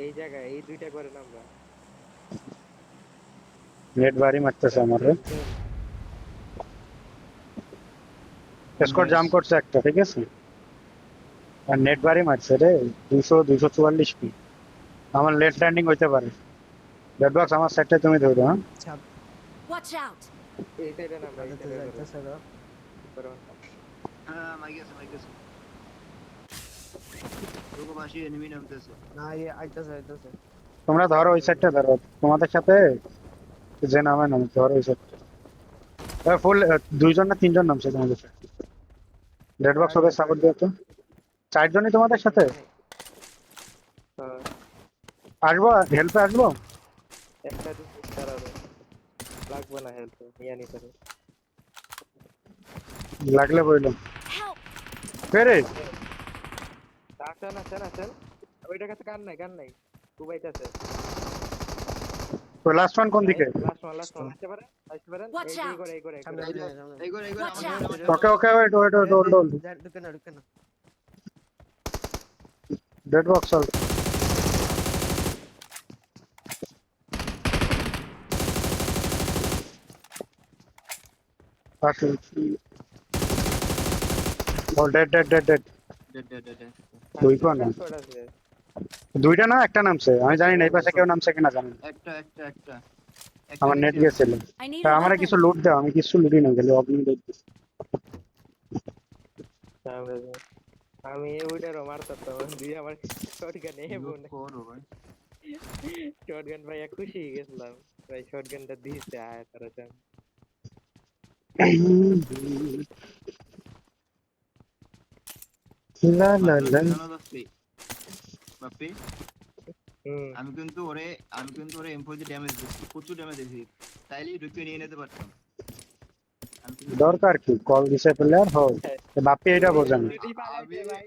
এই জায়গায় এই দুইটা করে আমরা নেট বাড়ি মারতেছে চল আমার রে। চল চল স্কোর জাম করছে একটা, ঠিক আছে। আর নেট বাড়ি মারছে রে। 244 পি। আমার লেট ল্যান্ডিং হইতে পারে। ডেড বক্স আমার সেটটা তুমি ধরো, হ্যাঁ। ছাদ Watch out! এই সাইডে নামরা এই ছাদেতে সাইডে করো যাইতেছে গো। করো হ্যাঁ মাইকেছে লোক বাসি এনিমি নামতেছে। না আইতেছে তোমরা ধরো ওই সেটটা ধরো। তোমাদের সাথে যে নামে নাম ধরো ওই সেটটা। ফুল দুইজন না তিনজন নামছে তোমাদের সাথে। ডেড বক্স ওকে সাপোর্ট দিও তো। চারজনই তোমাদের সাথে হ্যাঁ, আসবো, হেল্পে আসবো। একটা দিন দাঁড়াবে লাগবে না হেল্প নিয়ে নিতে হবে লাগলে বইলো Help! ফেরে। আসেন আসেন আসেন ওইটার কাছে গান নাই কুবাইতেছে তো লাস্ট ওয়ান কোন দিকে? লাস্ট ওয়ান আসতে পারেন Watch এই out! করে এই করে এই সামনে করে সামনে এই করে Watch আমাদের out! Okay okay, wait wait wait hold hold. ঢুকে না ডেড বক্স অল। আসুন। ও dead dead dead dead. Dead দুই কোন না, স্কোয়াড আছে দুইটা না একটা নামছে, আমি জানি না এই পাশে কেউ নামছে কিনা জানি না। একটা আমার নেট গেছিল। I need তা a আমারে কিছু weapon. লুট দাও, আমি কিছু লুটি না গেলে অগ্নি লুট দিছি। আমি ওইটারও মারতাম দুই আমার শটগান করো ভাই শটগান ভাই খুশি গেছিলাম ভাই শটগানটা দিয়েছে আয় তারা চান লা লা লা। বাপি হুম আমি কিন্তু ওরে M4 দিয়ে ড্যামেজ দিচ্ছি, প্রচুর ড্যামেজ দিচ্ছি, তাইলেই ঢুকে নিয়ে নিতে পারতাম। দরকার কি কল দিছে প্লেয়ার হোক। বাপি এটা বোঝেন। যদি পালাইতে ভাই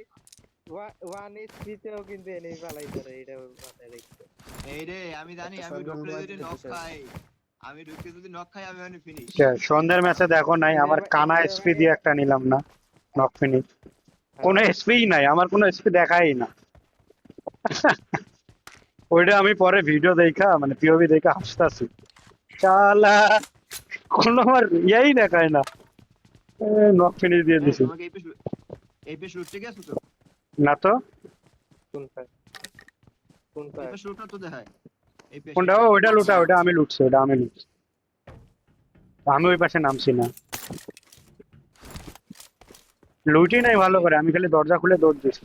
ওয়ান এইচপিতেও কিন্তু এনেই পালাইতে রে এটা মাথায় রাখতে এই রে আমি জানি একটা আমি shotgun ঢুকলে বাজ যদি নক দিতেছে। খাই, আমি মানে ফিনিশ। সন্ধ্যের ম্যাচে দেখো নাই আমার কানা এসপি দিয়ে একটা নিলাম না, নক ফিনিশ। কোনো এসপি নাই, আমার কোনো এসপি দেখাই না। ওইটা আমি পরে ভিডিও দেখা মানে পিওভি দেখা হাসতাছি। শালা কোনো আমার ইয়াই দেখায় না। নক ফিনিশ দিয়ে দিছি। তোমাকে এই পেশ লুটতে গেছো তো? না তো। কোনটা এই পেশ লুটটা তো দেখায়। এই পেশ কোনটা? ওইটা লুটা, ওইটা আমি লুটছি, ওইটা আমি লুটছি। আমি ওই পাশে নামছি না, লুটি নাই ভালো করে, আমি খালি দরজা খুলে দৌড় দিছি।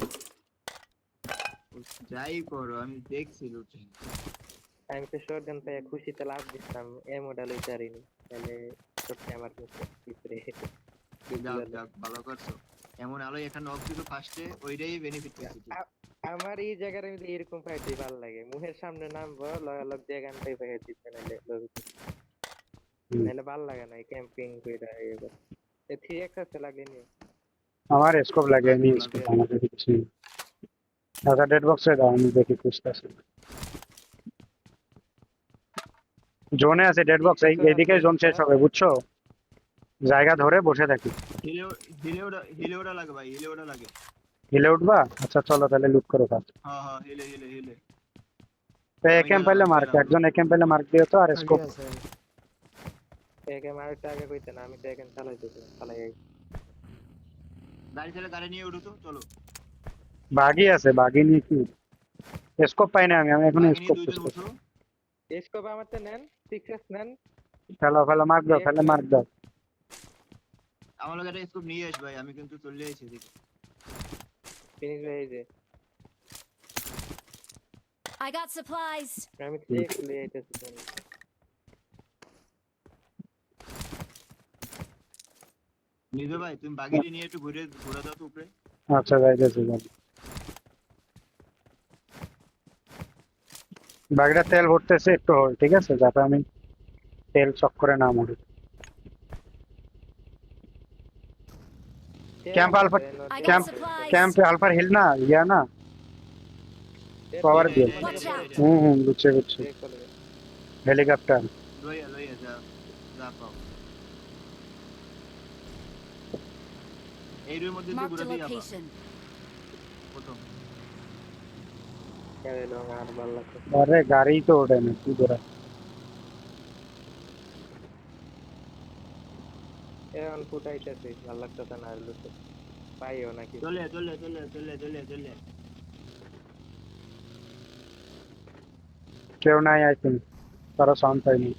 যাই করো আমি দেখছি লুটে। আমি তো শটগান পেয়ে খুশিতে লাভ দিতাম এই মডেল পারিনি তাহলে সত্যি আমার ভিতরে যাক ভালো করছো। এমন আলো এখানে নক দিলো ফার্স্টে, ওইটাই বেনিফিট পেয়েছি। আমার এই জায়গার মধ্যে এরকম ফাইটই ভালো লাগে মুহের সামনে নামবো লগালগ দিয়ে গানটাই পেয়ে দিতে নাহলে ভালো লাগে না ক্যাম্পিং কইরা এবার এ 3x আছে লাগেনি আমার স্কোপ লাগে নি, স্কোপ আমাদের কিছু নেই। আচ্ছা ডেড বক্সে দাও, আমি দেখি খুঁজতেছি। জোনে আছে ডেড বক্স, এইদিকে জোন শেষ হবে বুঝছো। জায়গা ধরে বসে থাকি। হিলে ওটা লাগে ভাই, হিলে ওটা লাগে। হিলে উঠবা? আচ্ছা চলো তাহলে লুট করো কাজ। হ্যাঁ হিলে তো একেম পাইলে মার্ক, একজন একেম পাইলে মার্ক দিও তো। আর স্কোপ আছে একে মারটা আগে কইতে না আমি তো এখন চালাই গাড়ি নিয়ে উঠো তো চলো। বাগি আছে, বাগি নিয়ে কি স্কোপ পাই না আমি, আমি এখন বাকি নিয়ে স্কোপ দুইজন করছি। উঠো। স্কোপ আমারতে নেন 6x নেন ফেলো ফেলো, মার্ক দাও, ফেলে মার্ক দাও। আমার লগে একটা স্কোপ নিয়ে আস ভাই, আমি কিন্তু চলে আইছি এদিকে। ফিনিশ হয়ে যে I got supplies. আমি 6 লিয়ে আইতেছি নিবে ভাই তুমি বাগিটি নিয়ে একটু ঘুরে দাও তো উপরে। আচ্ছা যাইতেছি। বাগিটা তেল ভরতেছে, একটু হোল্ড, ঠিক আছে, যাতে আমি তেল চক্করে না মরি। Camp alpha, I got camp supplies. Camp আলফার হিল না, ইয়া না পাওয়ার দিয়ে। Watch out. বুঝছে বুঝছে। হেলিকপ্টার লইয়া যা পাও। এই রুমের মধ্যে Marked ঘুরে a দিয়ে আবার location. প্রথম খেলো আর ভালো লাগছে আরে গাড়ি তো ওঠে না কি করে এখন ফুটাইতেছে ভালো লাগতেছে না আর লুটে পাইও নাকি চলে চলে চলে চলে চলে চলে কেউ নাই আই থিঙ্ক তারা সাউন্ড পাইনি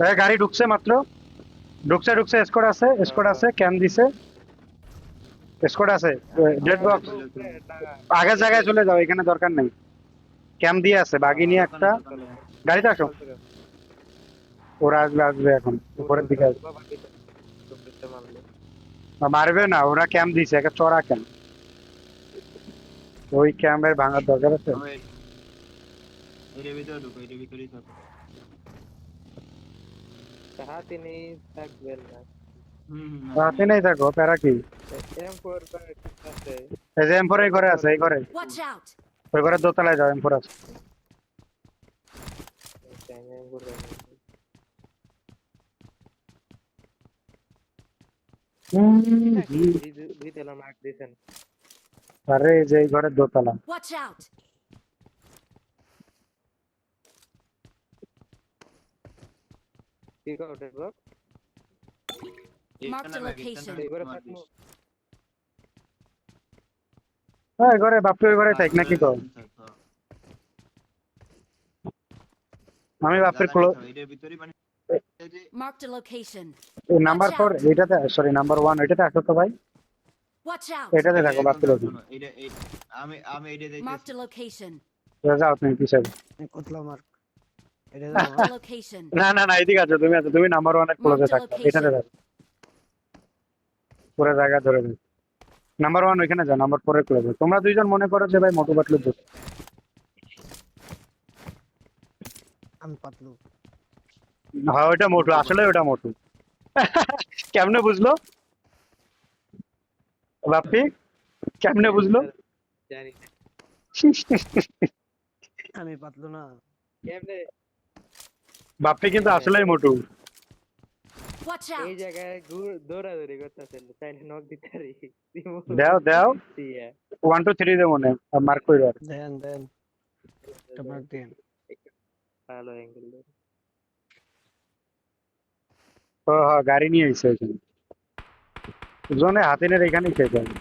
এই গাড়ি ঢুকছে মাত্র ঢুকছে স্কোয়াড আছে ক্যাম দিছে স্কোয়াড আছে ডেড বক্স আগের জায়গায় চলে যাও এখানে দরকার নেই ক্যাম দিয়ে আছে বাগি নিয়ে একটা গাড়িতে আসো ওরা আসবে এখন উপরের দিকে আসবে। বাবা দিতে মারলো মারবে না ওরা ক্যাম্প দিছে একটা চড়া ক্যাম্প ওই ক্যাম্পের ভাঙার দরকার আছে এর ভিতরে ঢুকো এর ভিতরেই থাকো হাতে নেই থাকবেন না রাতে নেই থাকো প্যারা কি M4 আছে এই যে M4 এই ঘরে আছে এই ঘরে Watch out! ওই ঘরে দোতলায় যাও M4 আছে M4 ভিতরে মার্ক দিয়েছেন আরে এই যে এই ঘরের দোতলা Watch out! ঠিক আছে ব্লক Mark the location. এবারে থাকবো হ্যাঁ এই ঘরে বাপু ওই ঘরে থাক নাকি কও আমি বাপের এর ভিতরেই মানে Mark the location. নাম্বার 4 এটাতে সরি নাম্বার 1 এটাতে আসো তো ভাই Watch out! এটাতে থাকো বাপের ওখানে আমি আমি এইটা Mark দেখতেছি the location. যাও তুমি পিছনে কোতলা মার্ক এটা Mark the location. না এদিকে আছো তুমি নাম্বার 1 এর ক্লোজে Mark the থাকো location. এটাতে থাকো পুরো জায়গা ধরে নাও নাম্বার 1 ওখানে যাও নাম্বার 4 এর ক্লোজে তোমরা দুইজন মনে করো যে ভাই মোটু পাতলু দোস্ত আমি পাতলু হ্যাঁ ওটা মোটু আসলে ওটা মোটু কেমনে বুঝলো বাপ্পি কেমনে বুঝলো জানি আমি পাতলু না কেমনে বাপ্পি কিন্তু আসলেই মোটু Watch এই out! জায়গায় দৌড়াদৌড়ি করতেছেন চাইলে নক দিতে পারি দাও দিয়া 1 2 3 দে মনে মার্ক কইরো দেন একটা মার্ক দেন ভালো অ্যাঙ্গেল ধরে ও হ্যাঁ গাড়ি নিয়ে আইছে এখানে জোনে হাতিনের এখানেই খেয়ে যাবে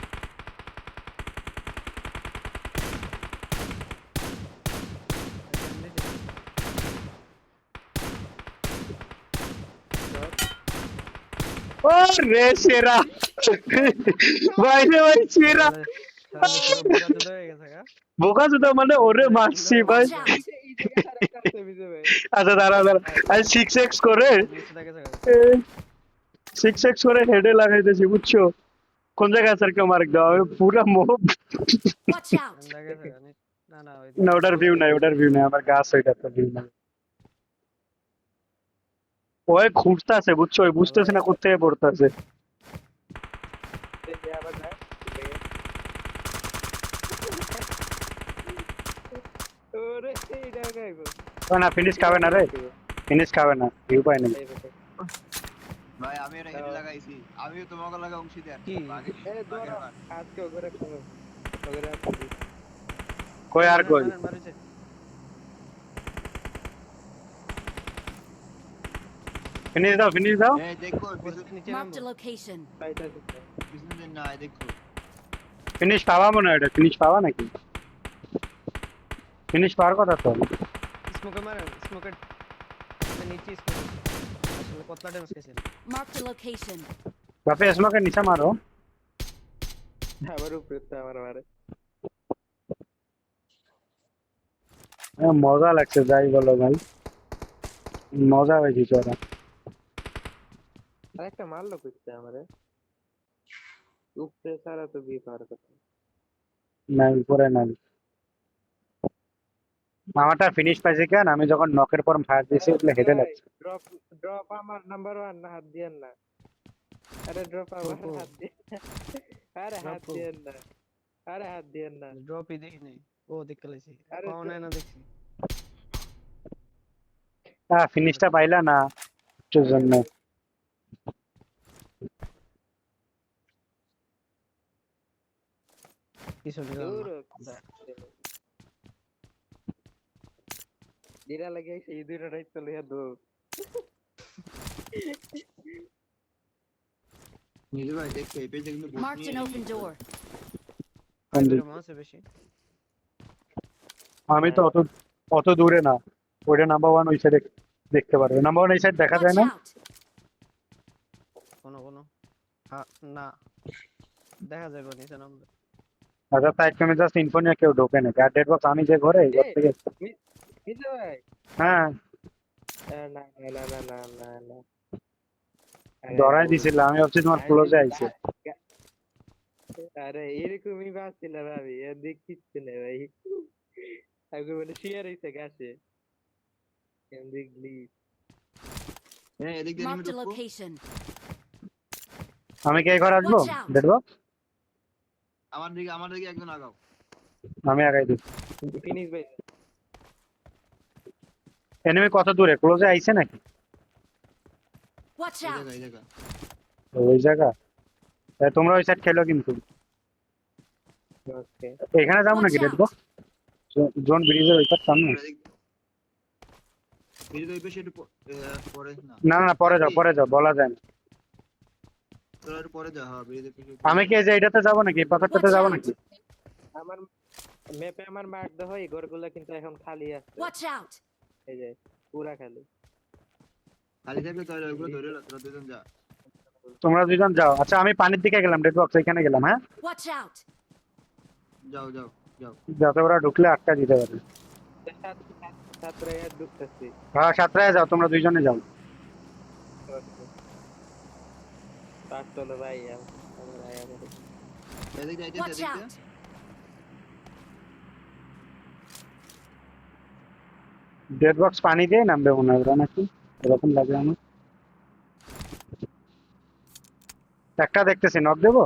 ও রে সেরা ভাই রে ভাই সেরা বোকা জুতা মানে ওরে মারছি ভাই Watch out! এই জায়গায় আরেকটা আছে বিজয় ভাই আচ্ছা দাঁড়া আমি 6x করে 6x করে হেডে লাগাইতেছি বুঝছো কোন জায়গায় স্যার কেউ মার্ক দাও আমি পুরা মোহ Watch out! না না ওই না ওটার ভিউ নাই আমার গাছ ওইটা তো ভিউ নাই ওই খুঁজতেছে বুঝছো ওই বুঝতেছে না কোথা থেকে পড়তেছে এই যে আবার যায় ওরে এইটা গাইবো না ফিনিশ খাবে না রে ফিনিশ খাবে না ভিউ পাই না ভাই আমি এটা হেডে লাগাইছি আমিও তোমাকে লাগা অংশীদার কি? এ দৌড়া আজকে ওগরে খাবো ওগরে আসবি কই আর কই মারিছে ফিনিশ দাও এই দেখো নিচে Mark the নামবো location. পাইতাছি পিছনে না দেখো ফিনিশ পাওয়া মনে হয় এটা ফিনিশ পাওয়া নাকি ফিনিশ পাওয়ার কথা তো স্মোকে মারেন স্মোকে নিচে স্মোকে আসলে কতলা ড্যামেজ খেয়েছেন Mark the location. বাপে এসমকে নিচে মারো আবার উপরে তো আমার মারে মজা লাগছে যাই বলো ভাই মজা হয়েছে ওরা আরেকটা মারলো কইতে আমারে উপরে সারা তো বি পার কথা নাই উপরে নাই আমারটা ফিনিশ পাইছে কেন আমি যখন নকের পর ফায়ার দিয়েছি એટલે হেডে লাগছে ড্রপ ড্রপ আমার নাম্বার 1 না হাত দিয়েন না আরে ড্রপ আমার Drop. হাত দিয়ে আরে হাত Drop. দিয়েন না আরে হাত দিয়েন না ড্রপই দেখি নাই ও দেখতে লাইছি আরে পাওয়া নাই না দেখছি ফিনিশটা পাইলা না তোর জন্য কিছু দূর যেটা লাগে সেই দুইটা রাইট চলে দো নিজে ভাই দেখছো এই পেজে কিন্তু বুট Marked নিয়ে an open door. এরকম আছে বেশি। আমি তো অত অত দূরে না, ওইটা নাম্বার ওয়ান ওই সাইডে দেখতে পারবে। নাম্বার ওয়ান এই সাইড দেখা যায় Watch না? out! কোনো হ্যাঁ না দেখা যাবে নিচে নামলে। আচ্ছা তাই তুমি জাস্ট ইনফো নিয়ে কেউ ঢোকে না। আর ডেড বক্স আমি যে ঘরে এই ঘর এই, থেকে মিজু ভাই হ্যাঁ না না না না না না না আরে ধরাই ভুল। দিছিল, আমি ভাবছি তোমার আমি ক্লোজে আইছে। আরে এরকমই ভাবছিলাম আমি দেখিচ্ছে না ভাই আগে মানে শেয়ার হয়েছে গাছে দেখলি হ্যাঁ এদিক দিয়ে Marked a ঢুকবো location. আমি কি এই ঘরে আসবো Watch out! Dead box? আমার দিকে একজন আগাও আমি আগাই দিই। ফিনিশ ভাই এনিমি কত দূরে, ক্লোজে আইছে নাকি? Watch এই out! জায়গা এই জায়গা ওই জায়গা তোমরা ওই সাইড খেলো কিন্তু। ওকে এখানে যাবো নাকি Watch dead out! Box? Zone ব্রিজের ওই পার সামনে। এই যে ওই পাশে একটু পরে না না না পরে যাও পরে যাও, বলা যায় না। তোরা একটু পরে যা হ্যাঁ ব্রিজের পাশে আমি কি এই যে এটাতে যাবো নাকি, এই পাথরটাতে Watch যাবো out! নাকি? আমার ম্যাপে আমার মার্ক দেওয়া হয় ঘরগুলা কিন্তু এখন খালি আছে Watch out! এই যে পুরা খালি খালি থাকলে তাহলে ওইগুলো ধরে লো তোরা দুজন যা তোমরা দুজন যাও। আচ্ছা আমি পানির দিকে গেলাম, ডেড বক্স এখানে গেলাম। হ্যাঁ Watch out! যাও যাও যাও যাতে ওরা ঢুকলে আটকা দিতে পারে। ছাত্র ঢুকতেছি হ্যাঁ সাতটায় যাও, তোমরা দুইজনে যাও। পাঁচ চলো ভাই আমার আয় আমার এদিক দিয়ে Watch এদিক দিয়ে out! ডেড বক্স পানি দিয়ে নামবে মনে হয় ওরা নাকি, এরকম লাগে আমার। একটা দেখতেছি, নক দেবো?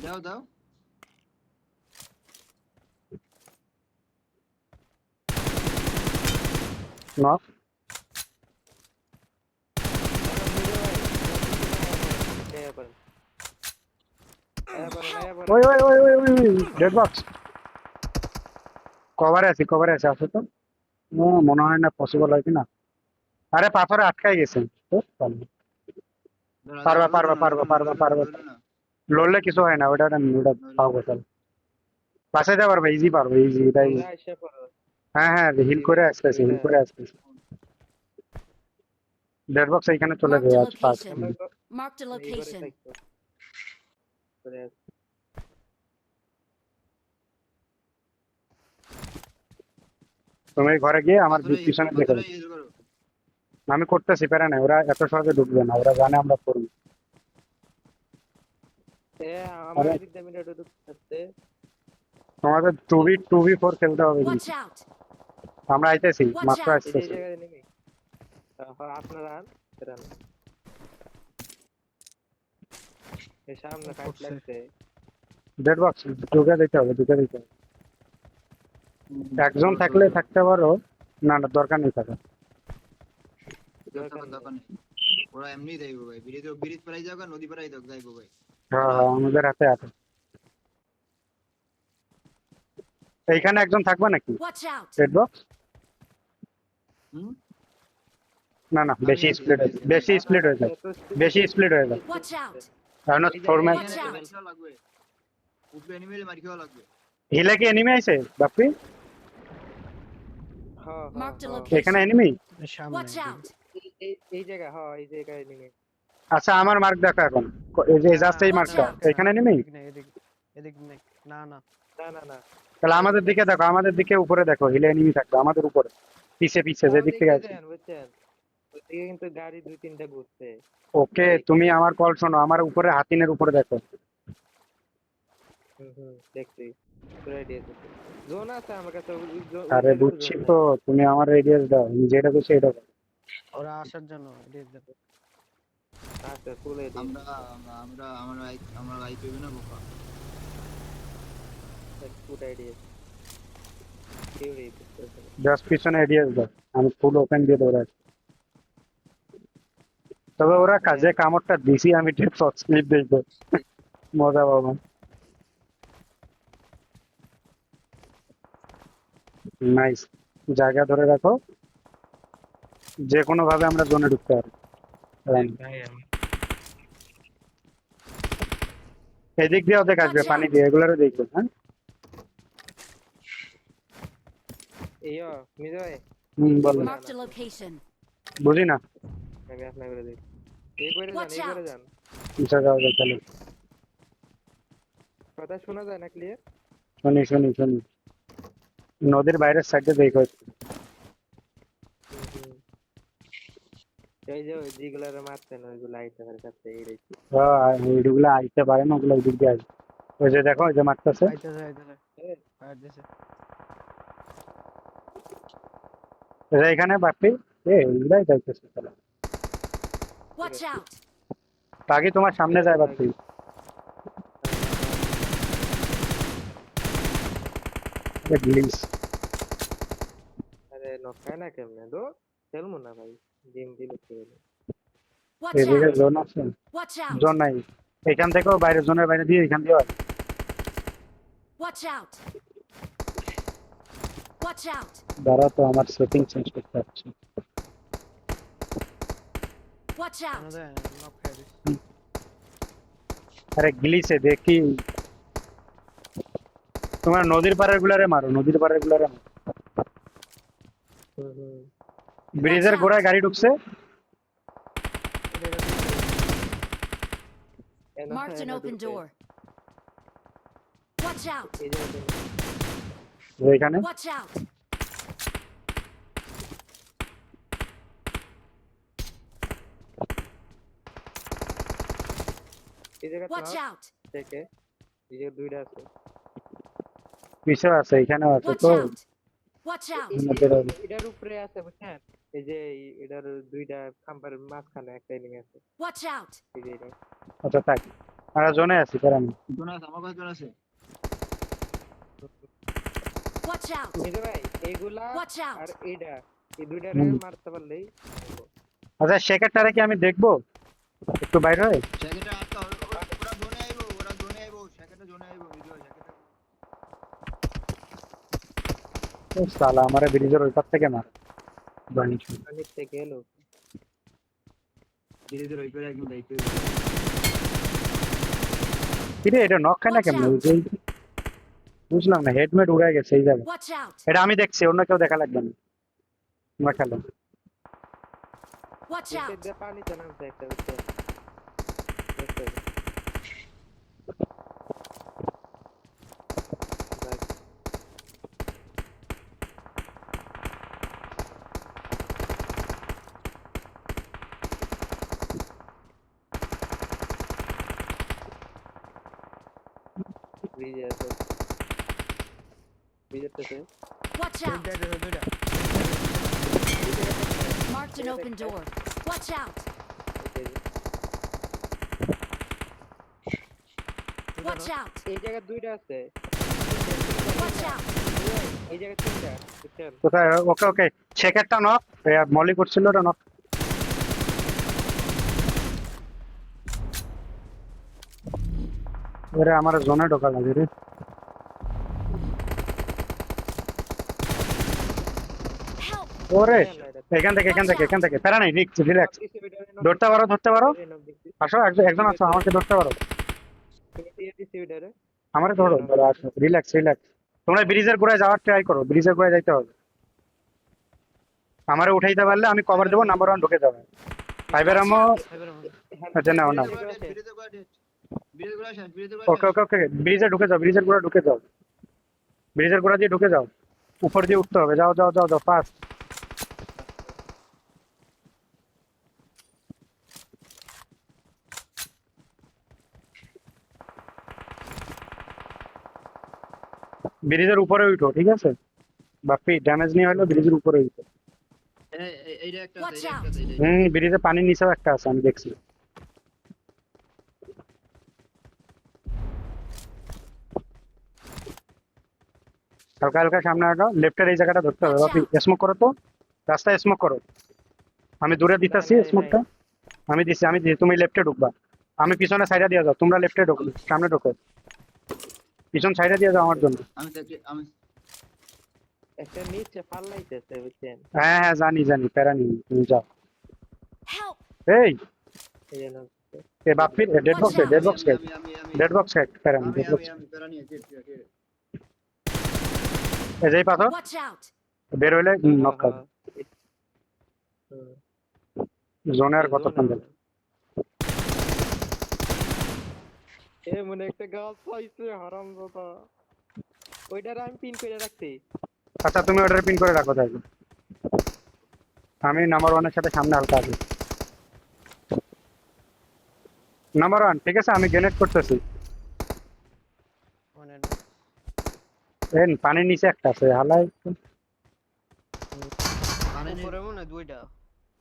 যাও দাও নক। ওই ওই ওই ওই ওই ডেড বক্স কভারে আছি, কভারে আছে, আসো তো। মনে হয় না পসিবল হয় কিনা। আরে পাথরে আটকাই গেছে। তো পারবে। পারবা, পারবা, পারবা, পারবা, পারবা। লড়লে কিছু হয় না, ওটা ওটা পাবো তাহলে। বাসাইতে পারবে, ইজি পারবে, ইজি এটাই। হ্যাঁ হ্যাঁ হিল করে আসতেছি, হিল করে আসতেছি। ডেড বক্স এইখানে চলে Marked যাবে a আজ first. location. Marked a location. তুমি ঘরে গিয়ে আমার পিছনে দেখে দাও। আমি করতেছি, প্যারা নাই, ওরা এত সহজে ঢুকবে না, ওরা জানে আমরা করবো। তোমাদের 2v4 খেলতে হবে Watch কিন্তু। out! আমরা আইতেছি, Watch মাত্র out! আসতেছি। আপনারা সামনে ফাইট লাগছে ডেড বক্স ঢুকে দিতে হবে, ঢুকে দিতে হবে। একজন থাকলে থাকতে পারো, না না দরকার নেই থাকা। ওরা এমনি যাইবো ভাই, ব্রিজ পারাই যাও নদী পারাই যাইবো ভাই। হ্যাঁ হ্যাঁ আমাদের হাতে আছে। এইখানে একজন থাকবে নাকি Watch out! Dead box? হুম না না বেশি স্প্লিট হয়ে যায়, বেশি স্প্লিট হয়ে যায়, বেশি স্প্লিট হয়ে যায়। Watch out! কারণ ফোরম্যান Watch out! লাগবে উপরে এনিমেল মারি খাওয়া লাগবে। হিলে কি এনিমি আইছে বাপ্পি? Marked a এখানে location. এনিমি? সামনে Watch out! এই জায়গা এই জায়গায় নেমে আচ্ছা আমার মার্ক দেখো এখন, এই যে জাস্ট এই মার্কটা, এখানে এনিমি? এদিক নেই, এদিক এদিক নেই। না না না না না তাহলে আমাদের দিকে দেখো, আমাদের দিকে উপরে দেখো, হিলে এনিমি থাকবে আমাদের উপরে, পিছে পিছে যে দিক থেকে আছে। বুঝছেন ওইদিকে কিন্তু গাড়ি দুই তিনটা ঘুরছে ওকে তুমি আমার কল শোনো, আমার উপরে হাতিনের উপরে দেখো। দেখছি রেডি আছে জোন আছে আমার কাছে আরে বুঝছি তো, তুমি আমার রেডিয়াস দাও, আমি যেটা বলছি এটা দাও। ওরা আসার জন্য এদিক দেবো। আচ্ছা চলে আমরা আমরা আমরা লাইক পেবে না বোকা। ফুট আইডিয়া কেউ রেডি জাস্ট পিছনে রেডিয়াস দাও, আমি ফুল ওপেন দিয়ে দৌড়াই। তবে ওরা কাজে কামড়টা দিছি, আমি ঠিক শর্ট স্লিপ দেখবো, মজা পাবো। নাইস জায়গা ধরে রাখো, যে কোনো ভাবে আমরা জোনে ঢুকতে পারি। ভাই আমি এদিক দিয়ে ওদের আসবে, পানি দিয়ে, এগুলারও দেখবে। হ্যাঁ, ইয়ো মিজো ভাই বলো। Marked a location. বুঝি না। আমি আপনার করে দেখি এই করে যান Watch আচ্ছা, এই করে out. যান কিসে যাওয়া যায় চলো। কথা শোনা যায় না ক্লিয়ার শুনি শুনি শুনি। নদীর বাইরের সাইডে দেখো একটু। এই যে ওই যেগুলারে মারছেন ওইগুলো আইতে পারে কাছে এই রেখে ওইগুলো আইতে পারে না, ওগুলো ওই দিক দিয়ে আসবে। ওই যে দেখো, ওই যে মারতেছে। আইতেছে ফায়ার দিছে। এখানে বাপি, এইগুলাই যাইতেছে। চলো, Watch out. আগে তোমার সামনে যায় বাপি। গ্লিচ। আরে নখায় না কেমনে দো খেলবো না ভাই গেম দিলে খেলবো Watch এদিকে out. জোন আছে? Watch out. জোন নাই। এখান থেকেও বাইরে, জোনের বাইরে দিয়ে এখান দিয়ে আসবে। Watch out. Watch out. দাঁড়া তো, আমার সেটিং চেঞ্জ করতে হচ্ছে। Watch out. আমাদের নক খাই দিছে। আরে গ্লিচে দেখি। তোমার নদীর পাড়ের গুলারে মারো, নদীর পাড়ের গুলারে মারো। ব্রিজের গোড়ায় গাড়ি ঢুকছে। Marked an open door. Watch out. এই যে এখানে Watch out. এই জায়গা Watch out. থেকে এই যে দুইটা আছে পিছে আছে, এখানেও আছে Watch তো। out. Watch out. এটার উপরে আছে বুঝছেন এই যে এটার দুইটা খাম্বার মাঝখানে একটা এনিমি আছে Watch out. এই যে এটা আচ্ছা থাক, আমরা জোনে আছি, কারণ জোন আছে, আমার কাছে জোন আছে। Watch out. মিজো ভাই এইগুলা Watch out. আর এইটা এই দুইটারে হুম। মারতে পারলেই হলো। আচ্ছা শেখারটারে কি আমি দেখবো একটু বাইরে হয়ে? সেকেন্ডটা আটকা, ওরা জোনে আইবো, ওরা জোনে আইবো, সেকেন্ডটা জোনে আইবো, ভিডিও সেকেন্ডটা। ও শালা, আমার ব্রিজের ওই পার থেকে মার। বানিয়েছি। পানির থেকে এলো ধীরে ধীরে ওই করে একদম দায়িত্ব। কিরে, এটা নক খায় না কেমন? ওই যে বুঝলাম না, হেডমেট উড়ে গেছে এই জায়গায়। Watch out. এটা আমি দেখছি, অন্য কেউ দেখা লাগবে না। তোমরা খেলো। Watch out. যে পানিতে নামছে একটা বুঝছেন দেখতে হবে। বাস, ব্রিজে আছে ব্রিজের থেকে Watch out. দুইটা। Marked an open door. Watch out. Watch out. এই জায়গায় দুইটা আছে Watch out. এই জায়গায় তিনটা বুঝছেন কোথায়? ওকে ওকে, শেখারটা নক। মলি করছিল, ওটা নক। ওরে আমার জোনে ঢোকা লাগে রে। Help. ওরে এখান থেকে প্যারা নাই, রিল্যাক্স। ধরতে পারো, ধরতে পারো। আসো, একজন আসো, আমাকে ধরতে পারো। আমারে ধরো, ধরো, আসো, রিল্যাক্স রিল্যাক্স। তোমরা ব্রিজের গোড়ায় যাওয়ার ট্রাই করো, ব্রিজের গোড়ায় যাইতে হবে। আমারে উঠাইতে পারলে আমি কভার দেবো, নাম্বার 1 ঢুকে যাবে। ফাইবার আমো। আচ্ছা নাও নাও। ওকে ওকে ওকে, ব্রিজে ঢুকে যাও, ব্রিজের গোড়া ঢুকে যাও, ব্রিজের গোড়া দিয়ে ঢুকে যাও। উপর দিয়ে উঠতে হবে, যাও যাও যাও যাও, ফাস্ট। ব্রিজের উপরে উঠো, ঠিক আছে? বাপি ড্যামেজ নিয়ে হলো, ব্রিজের উপরে উঠো। এইটা একটা আছে, Watch এইটা out. একটা আছে, এইটা। ব্রিজে পানির নিচেও একটা আছে, আমি দেখছি। হালকা হালকা সামনে আগাও, লেফটের এই জায়গাটা ধরতে হবে। বাপি স্মোক করো তো, রাস্তায় স্মোক করো। আমি দূরে দিতেছি স্মোকটা। আমি দিছি, তুমি লেফটে ঢুকবা। আমি পিছনে সাইডে দিয়ে যাও, তোমরা লেফটে ঢুকো, সামনে ঢুকো। পিছন সাইডে দিয়ে যাও আমার জন্য। আমি একটা নিচে ফাল্লাইতেছে বুঝছেন হ্যাঁ হ্যাঁ জানি জানি প্যারা নেই তুমি যাও Help! এই এই জন্য এ বাপ্পির ডেড Watch বক্সে out! ডেড আমি বক্স আমি আমি আমি আমি ডেড বক্স প্যারা নেই আমি ডেড আমি বক্স আমি প্যারা নিয়ে যেতে এই যে এই পাথর Watch out! বের হইলে নক হ্যাঁ, খাবে হুম। জোনে আর এই কতক্ষণ জোনে যাবে এ মনে একটা গাছ পাইছে হারামজাদা ওইটার আমি পিন করে রাখছি আচ্ছা তুমি অর্ডার পিন করে রাখো তাহলে আমি নাম্বার ওয়ানের সাথে সামনে হালকা আছি নাম্বার ওয়ান ঠিক আছে আমি গ্রেনেড করতেছি মানে পানির নিচে একটা আছে হালাই পানি উপরে মনে হয় দুইটা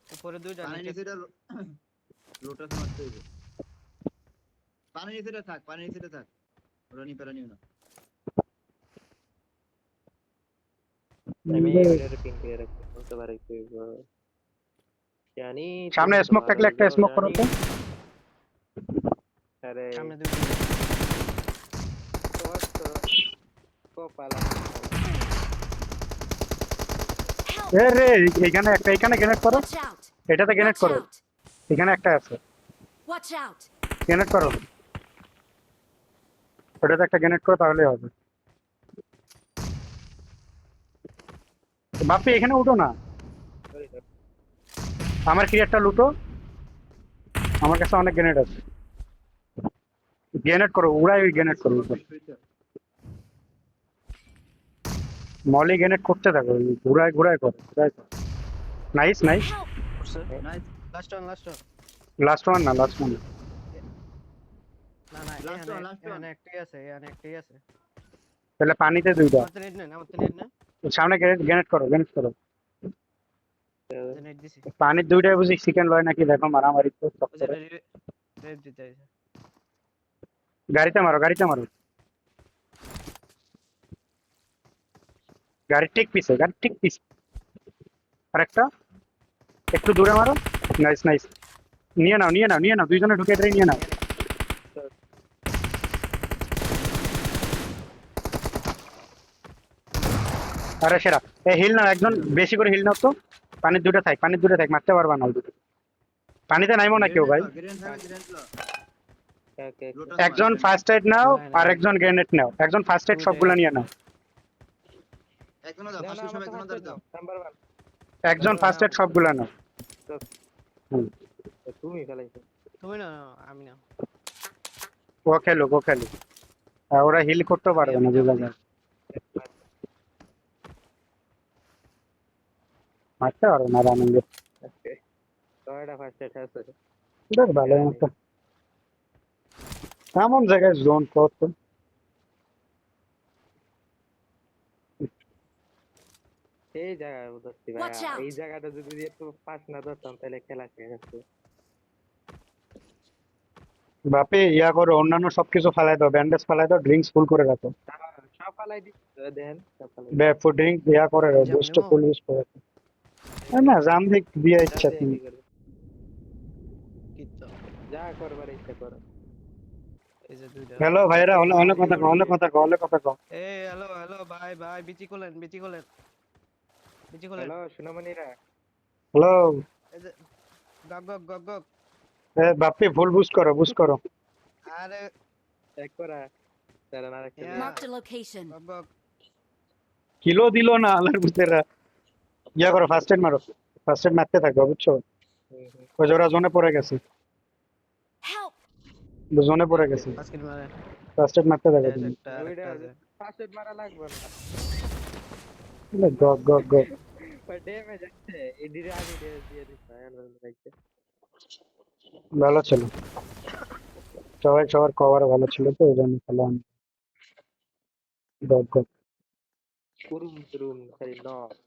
উপরে দুইটা পানি নিচে নিচেটা লোটাস মারতে হইবে পানি নিচেটা থাক ওরা নি প্যারা নিও না আমি ওইটার পিন করে রাখছি বলতে পারি কি জানি সামনে তুমি তো স্মোক ভালো থাকলে একটা যাও স্মোক করো জানি। তো আরে সামনে দুইটা তোর তো কপাল Help! এ রে এখানে একটা এখানে গ্রেনেড করো Watch out! এটাতে গ্রেনেড Watch করো out! এখানে একটা আছে Watch out! গ্রেনেড করো ওটাতে একটা গ্রেনেড করো তাহলেই হবে বাপ্পি এখানে উঠো না আমার ক্রিয়ারটা লুটো আমার কাছে অনেক গ্রেনেড আছে গ্রেনেড করো উড়াই গ্রেনেড করো মলি গ্রেনেড করতে থাকো ঘুরায় ঘুরায় করো নাইস নাইস Help! করছে nice last one last one না লাস্ট ওয়ান না না Last one, last one. এখানে একটাই আছে তাহলে পানিতে দুইটা আমার তো নেট নেই আমার তো নেট না সামনে গ্রেনেড করো গ্রেনেড করো নেট দিছি পানির দুইটাই বুঝি চিকেন লয় নাকি দেখো মারামারি তো সব ওই যে করে। রেড দিতে আছে গাড়িতে মারো গাড়ির ঠিক পিছে আরেকটা একটু দূরে মারো নাইস নাইস নিয়ে নাও দুইজনে ঢুকে এটাই নিয়ে নাও আরে সেরা এই হিল নাও একজন বেশি করে হিল নাও তো পানির দুটো থাক মারতে পারবা না ওই দুটো পানিতে নাইমো না কেউ ভাই ওকে একজন ফার্স্ট এড নাও আর একজন গ্রেনেড নাও একজন ফার্স্ট এড সবগুলো নিয়ে নাও একজনও দাও ফার্স্ট সব একজনও দাও নাম্বার 1 একজন ফার্স্ট এড সবগুলো নাও তুমি ফেলাইছো তুমি না আমি না ও খেলো আর ওরা হিল করতে পারবে না যে জায়গায় মারতে পারবে না রানিং তোরটা ফার্স্ট এড আছে দেখ ভালো মতো এমন জায়গায় জোন করতো এই জায়গায় ধরছি Watch ভাই out! এই জায়গাটা যদি একটু পাস না ধরতাম তাহলে খেলা শেষ হতো বাপে ইয়া করো অন্যান্য সবকিছু ফালাই দাও ব্যান্ডেজ ফালাই দাও ড্রিঙ্কস ফুল করে রাখো সব ফালাই দিই দেন সব ফালাই ফুড ড্রিঙ্ক ইয়া করে জাম বুস্ট নেবো? ফুল ইউজ করে রাখো না জাম দিক দিয়ে ইচ্ছা তুমি কি তো যা করবার ইচ্ছা করো এই যে দুইটা হ্যালো ভাইরা অনেক কথা কও এই হ্যালো ভাই বিচি কোলেন হ্যালো সোনামণিরা হ্যালো এই যে গগ বাপি ফুল বুস্ট করো আরে এক করা তারা না রাখতে Yeah. Marked a location. গগ kilo দিল না আলার বুতেরা ইয়া করো ফার্স্ট এড মারো ফার্স্ট এড মারতে থাকো বুঝছো ওই যে ওরা জোনে পড়ে গেছে Help! জোনে পড়ে গেছে আজকে মারে ফার্স্ট এড মারতে থাকো তুমি একটা আরেকটা আছে ফার্স্ট এড মারা লাগবে না গো বাট ড্যামেজ আছে এডিরে আগে দিয়ে দিছে রাইতে ভালো ছিল সবার কভার ভালো ছিল তো ওই জন্য খেলাম গো কুরুম খালি ন